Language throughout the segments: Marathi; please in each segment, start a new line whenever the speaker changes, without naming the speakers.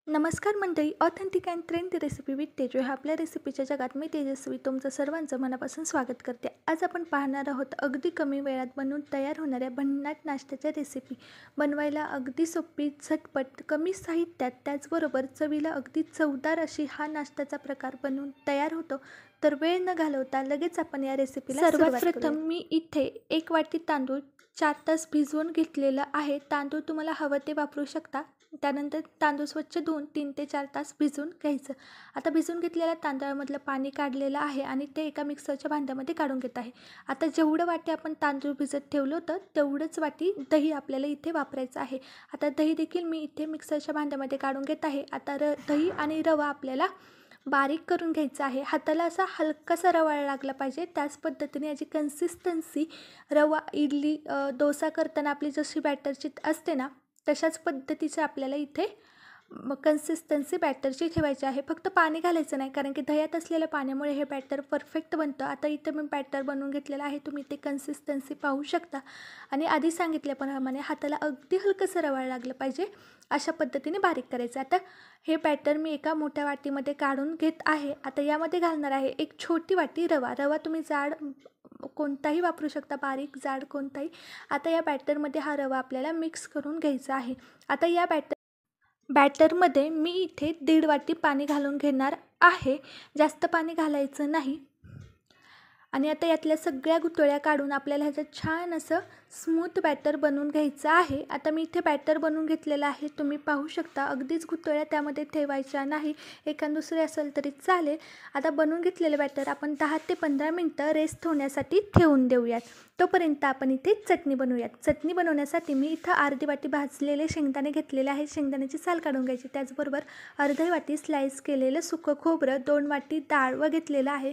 नमस्कार मंडळी, authentic and trendy recipe with Teju ह्या आपल्या रेसिपीच्या जगात मी तेजस्वी तुमचं सर्वांचं मनापासून स्वागत करते। आज आपण पाहणार आहोत अगदी कमी वेळात बनवून तयार होणाऱ्या भन्नाट नाश्त्याच्या रेसिपी। बनवायला अगदी सोपी, झटपट, कमी साहित्यात, त्याचबरोबर चवीला अगदी चवदार अशी हा नाश्त्याचा प्रकार बनवून तयार होतो। तर वेळ न घालवता लगेच आपण या रेसिपीला सर्वात प्रथम मी इथे 1 वाटी तांदूळ 4 तास भिजवून घेतलेला आहे। तांदूळ तुम्हाला हवं ते वापरू शकता। त्यानंतर तांदूळ स्वच्छ धुवून 3 ते 4 तास भिजवून घ्यायचं। आता भिजवून घेतलेल्या तांदळामधलं पाणी काढलेलं आहे आणि ते एका मिक्सरच्या भांड्यामध्ये काढून घेत आहे। आता जेवढं वाटी आपण तांदूळ भिजत ठेवलं होतं तेवढंच वाटी दही आपल्याला इथे वापरायचं आहे। आता दही देखील मी इथे मिक्सरच्या भांड्यामध्ये काढून घेत आहे। आता दही आणि रवा आपल्याला बारीक करून घ्यायचा आहे। हाताला असा हलकासा रवा लागला पाहिजे, त्याच पद्धतीने याची कन्सिस्टन्सी रवा इडली डोसा करताना आपली जशी बॅटरची असते ना, तशाच पद्धतीचं आपल्याला इथे कन्सिस्टन्सी बॅटरची ठेवायची आहे। फक्त पाणी घालायचं नाही, कारण की दह्यात असलेल्या पाण्यामुळे हे बॅटर परफेक्ट बनतं। आता इथे मी बॅटर बनवून घेतलेलं आहे, तुम्ही इथे कन्सिस्टन्सी पाहू शकता। आणि आधी सांगितल्याप्रमाणे हाताला अगदी हलकंसं रवाळ लागलं पाहिजे, अशा पद्धतीने बारीक करायचं। आता हे बॅटर मी एका मोठ्या वाटीमध्ये काढून घेत आहे। आता यामध्ये घालणार आहे एक छोटी वाटी रवा। रवा तुम्ही जाड कोणताही वापरू शकता, बारीक जाड कोणताही। आता या बॅटरमध्ये हा रवा आपल्याला मिक्स करून घ्यायचा आहे। आता या बॅटरमध्ये मी इथे 1.5 वाटी पाणी घालून घेणार आहे, जास्त पाणी घालायचं नाही। आणि आता यातल्या सगळ्या गुठळ्या काढून आपल्याला ह्याचं छान असं स्मूथ बॅटर बनवून घ्यायचं आहे। आता मी इथे बॅटर बनवून घेतलेलं आहे, तुम्ही पाहू शकता। अगदीच गुठळ्या त्यामध्ये ठेवायच्या नाही, एखाद दुसरे असेल तरी चालेल। आता बनवून घेतलेलं बॅटर आपण 10 ते 15 मिनटं रेस्ट होण्यासाठी ठेवून देऊयात। तोपर्यंत आपण इथे चटणी बनवूयात। चटणी बनवण्यासाठी मी इथं अर्धी वाटी भाजलेले शेंगदाणे घेतलेले आहे, शेंगदाण्याची साल काढून घ्यायची। त्याचबरोबर अर्धी वाटी स्लाइस केलेलं सुकं खोबरं, 2 वाटी डाळ घेतलेलं आहे,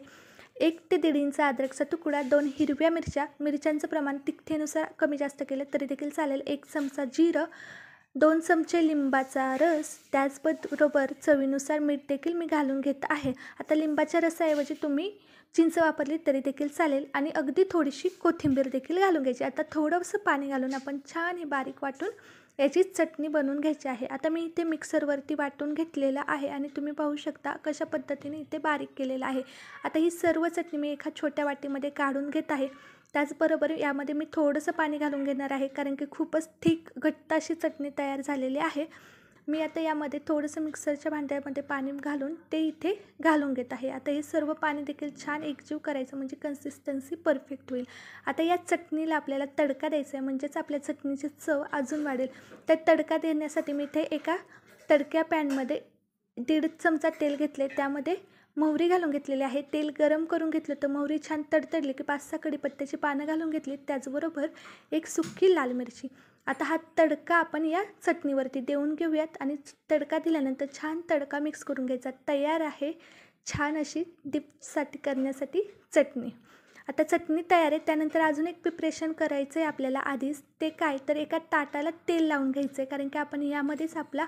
1 ते 1.5 इंच अद्रकचा तुकडा, 2 हिरव्या मिरच्या, मिरच्यांचं प्रमाण तिखटेनुसार कमी जास्त केलं तरी देखील चालेल, 1 चमचा जिरं, 2 चमचे लिंबाचा रस, त्याचबरोबर चवीनुसार मीठ देखील मी घालून घेत आहे। आता लिंबाच्या रसाऐवजी तुम्ही चिंच वापरली तरी देखील चालेल आणि अगदी थोडीशी कोथिंबीर देखील घालून घ्यायची। आता थोडंसं पाणी घालून आपण छान हे बारीक वाटून याची चटणी बनवून घ्यायची आहे। आता मी इथे मिक्सरवरती वाटून घेतलेलं आहे आणि तुम्ही पाहू शकता कशा पद्धतीने इथे बारीक केलेलं आहे। आता ही सर्व चटणी मी एका छोट्या वाटीमध्ये काढून घेत आहे। त्याचबरोबर यामध्ये मी थोडंसं पाणी घालून घेणार आहे, कारण की खूपच थिक घट्ट अशी चटणी तयार झालेली आहे। मी आता यामध्ये थोडंसं मिक्सरच्या भांड्यामध्ये पाणी घालून ते इथे घालून घेत आहे। आता हे सर्व पाणी देखील छान एकजीव करायचं, म्हणजे कन्सिस्टन्सी परफेक्ट होईल। आता या चटणीला आपल्याला तडका द्यायचा आहे, म्हणजेच आपल्या चटणीची चव अजून वाढेल। तर तडका देण्यासाठी मी इथे एका तडक्या पॅनमध्ये 1.5 चमचा तेल घेतले, त्यामध्ये मोहरी घालून घेतलेली आहे। तेल गरम करून घेतलं तर मोहरी छान तडतडली की 5-6 कढीपत्त्याची पानं घालून घेतली, त्याचबरोबर 1 सुकी लाल मिरची। आता हा तडका आपण या चटणीवरती देऊन घेऊयात आणि तडका दिल्यानंतर छान तडका मिक्स करून घ्यायचा। तयार आहे छान अशी डिपसाठी करण्यासाठी चटणी। आता चटणी तयार आहे, त्यानंतर अजून एक प्रिपरेशन करायचं आहे आपल्याला आधीच। ते काय तर एका ताटाला तेल लावून घ्यायचं आहे, कारण की आपण यामध्येच आपला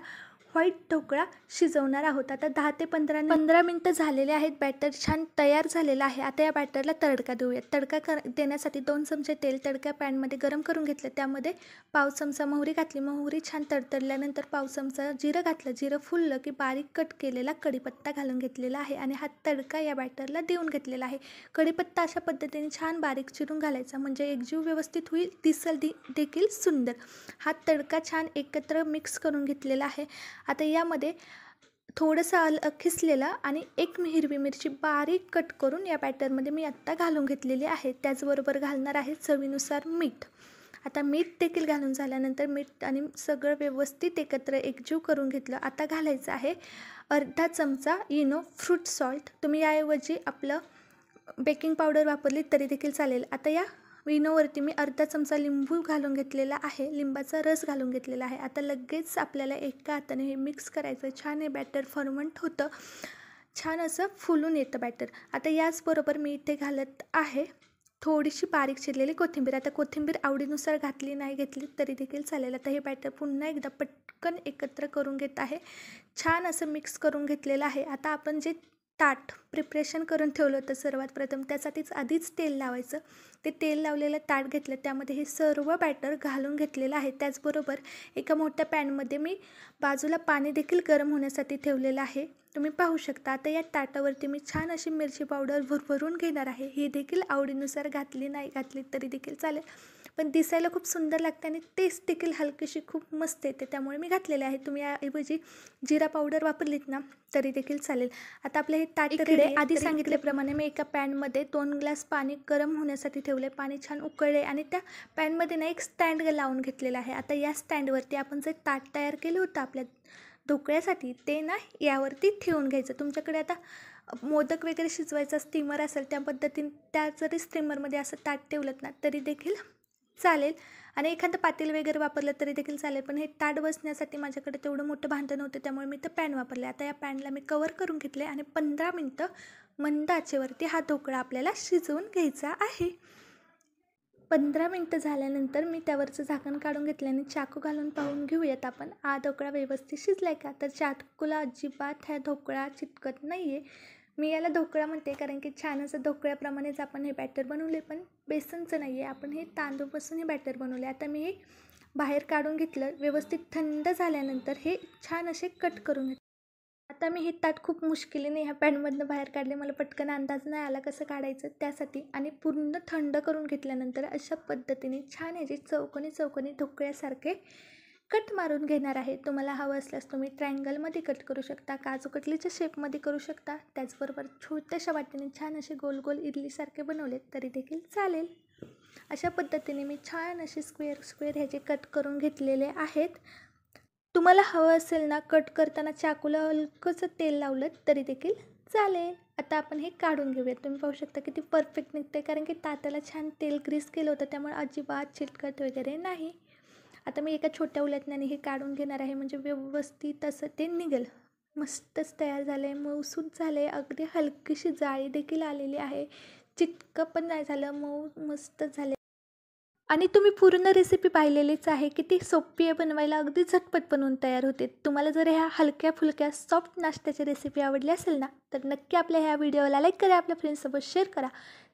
व्हाईट ढोकळा शिजवणार आहोत। आता 10 ते 15 मिनटं झालेले आहेत, बॅटर छान तयार झालेलं आहे। आता या बॅटरला तडका देऊयात। तडका देण्यासाठी 2 चमचे तेल तडक्या पॅनमध्ये गरम करून घेतलं, त्यामध्ये पाव चमचा मोहरी घातली, मोहरी छान तडतडल्यानंतर पाव चमचा जिरं घातलं, जिरं फुललं की बारीक कट केलेला कढीपत्ता घालून घेतलेला आहे आणि हा तडका या बॅटरला देऊन घेतलेला आहे। कढीपत्ता अशा पद्धतीने छान बारीक चिरून घालायचा, म्हणजे एकजीव व्यवस्थित होईल, दिसेल देखील सुंदर। हा तडका छान एकत्र मिक्स करून घेतलेला आहे। आता यामध्ये थोडंसं खिसलेलं आणि 1 हिरवी मिरची बारीक कट करून या बॅटरमध्ये मी आत्ता घालून घेतलेली आहे। त्याचबरोबर घालणार आहे चवीनुसार मीठ। आता मीठ देखील घालून झाल्यानंतर मीठ आणि सगळं व्यवस्थित एकत्र एकजीव करून घेतलं। आता घालायचं आहे अर्धा चमचा इनो फ्रूट सॉल्ट, तुम्ही याऐवजी आपलं बेकिंग पावडर वापरली तरी देखील चालेल। आता या इनोवरती मी अर्धा चमचा लिंबू घालून घेतलेला आहे, लिंबाचा रस घालून घेतलेला आहे। आता लगेच आपल्याला एका हाताने हे मिक्स करायचं, छान हे बॅटर फर्मंट होतं, छान असं फुलून येतं बॅटर। आता याचबरोबर मी इथे घालत आहे थोडीशी बारीक चिरलेली कोथिंबीर। आता कोथिंबीर आवडीनुसार घातली नाही घेतली तरी देखील चालेल। आता हे बॅटर पुन्हा एकदा पटकन एकत्र करून घेत आहे, छान असं मिक्स करून घेतलेलं आहे। आता आपण जे ताट प्रिपरेशन करून ठेवलं होतं सर्वात प्रथम. त्यासाठीच आधीच तेल लावायचं. ते तेल लावलेलं ताट घेतलं, त्यामध्ये हे सर्व बॅटर घालून घेतलेलं आहे. त्याचबरोबर एका मोठ्या पॅनमध्ये मी बाजूला पाणी देखील गरम होण्यासाठी ठेवलेलं आहे. तुम्ही पाहू शकता. आता या ताटावरती मी छान अशी मिरची पावडर भरभरून घेणार आहे. ही देखील आवडीनुसार घातली नाही घातली तरी देखील चालेल, पण दिसायला खूप सुंदर लागते आणि टेस्ट देखील हलकीशी खूप मस्त येते, त्यामुळे मी घातलेले आहे. तुम्ही याऐवजी जिरा पावडर वापरलीत ना तरी देखील चालेल. आता आपले हे ताट इकडे आधी सांगितल्याप्रमाणे मी एका पॅनमध्ये 2 ग्लास पाणी गरम होण्यासाठी ठेवले. पाणी छान उकळले आणि त्या पॅनमध्ये ना एक स्टँड लावून घेतलेला आहे. आता या स्टँडवरती आपण जे ताट तयार केलं होतं आपल्या ढोकळ्यासाठी ते ना यावरती ठेवून घ्यायचं. तुमच्याकडे आता मोदक वगैरे शिजवायचा स्टीमर असेल त्या पद्धतीने त्या जरी स्टीमरमध्ये असं ताट ठेवलं ना तरी देखील चालेल, आणि एखादं पातेल वगैरे वापरलं तरी देखील चालेल. पण हे ताट बसण्यासाठी माझ्याकडे तेवढं मोठं भांडं नव्हतं, त्यामुळे मी तर पॅन वापरले. आता या पॅनला मी कवर करून घेतले आणि 15 मिनटं मंद आचेवरती हा ढोकळा आपल्याला शिजवून घ्यायचा आहे. 15 मिनटं झाल्यानंतर मी त्यावरचं झाकण काढून घेतलं आणि चाकू घालून पाहून घेऊयात आपण हा ढोकळा व्यवस्थित शिजला आहे का. तर चाकूला अजिबात ह्या ढोकळा चिटकत नाही आहे. मी याला ढोकळा म्हणते कारण की छान असं ढोकळ्याप्रमाणेच आपण हे बॅटर बनवले, पण बेसनचं नाही आहे, आपण हे तांदूळपासून हे बॅटर बनवले. आता मी हे बाहेर काढून घेतलं. व्यवस्थित थंड झाल्यानंतर हे छान असे कट करून घेतले. आता मी हे ताट खूप मुश्किलीने ह्या पॅनमधनं बाहेर काढले. मला पटकन अंदाज नाही आला कसं काढायचं त्यासाठी, आणि पूर्ण थंड करून घेतल्यानंतर अशा पद्धतीने छान ह्याचे चौकोनी चौकोनी ढोकळ्यासारखे कट मारून घेणार आहे. तुम्हाला हवं असल्यास तुम्ही ट्रायंगलमध्ये कट करू शकता, काजू कटलीच्या शेपमध्ये करू शकता. त्याचबरोबर छोट्याशा वाटीने छान असे गोल गोल इडलीसारखे बनवले तरी देखील चालेल. अशा पद्धतीने मी छान असे स्क्वेअर ह्याचे कट करून घेतलेले आहेत. तुम्हाला हवं असेल ना कट करताना चाकूला हलकंसं तेल लावलं तरी देखील चालेल. आता आपण हे काढून घेऊयात. तुम्ही पाहू शकता किती परफेक्ट निघते, कारण की ताटाला छान तेल ग्रीस केलं होतं, त्यामुळे अजिबात चिटकत वगैरे नाही. आता मी एका छोट्या उलटण्याने हे काढून घेणार आहे, म्हणजे व्यवस्थित असं ते निघेल. मस्तच तयार झालं आहे, मऊसूत झालं आहे, अगदी हलकीशी जाळी देखील आलेली आहे, चिटकं पण नाही झालं, मऊ मस्त झाले. आणि तुम्ही पूर्ण रेसिपी पाहिलेलीच आहे. किती सोपी आहे बनवायला, अगदी झटपट बनवून तयार होते. तुम्हाला जर ह्या हलक्या फुलक्या सॉफ्ट नाश्त्याची रेसिपी आवडली असेल ना तर नक्की आपल्या ह्या व्हिडिओला लाईक करा, आपल्या फ्रेंड्ससोबत शेअर करा.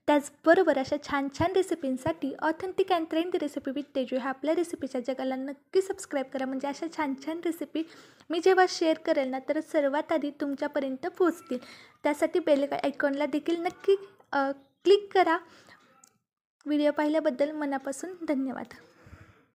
त्याचबरोबर अशा छान छान रेसिपींसाठी authentic and trendy recipe with Teju ह्या आपल्या रेसिपीच्या जगाला नक्की सबस्क्राईब करा. म्हणजे अशा छान छान रेसिपी मी जेव्हा शेअर करेल ना तर सर्वात आधी तुमच्यापर्यंत पोहोचतील. त्यासाठी बेल आयकॉनला देखील नक्की क्लिक करा. व्हिडिओ पाहिल्याबद्दल मनापासून धन्यवाद.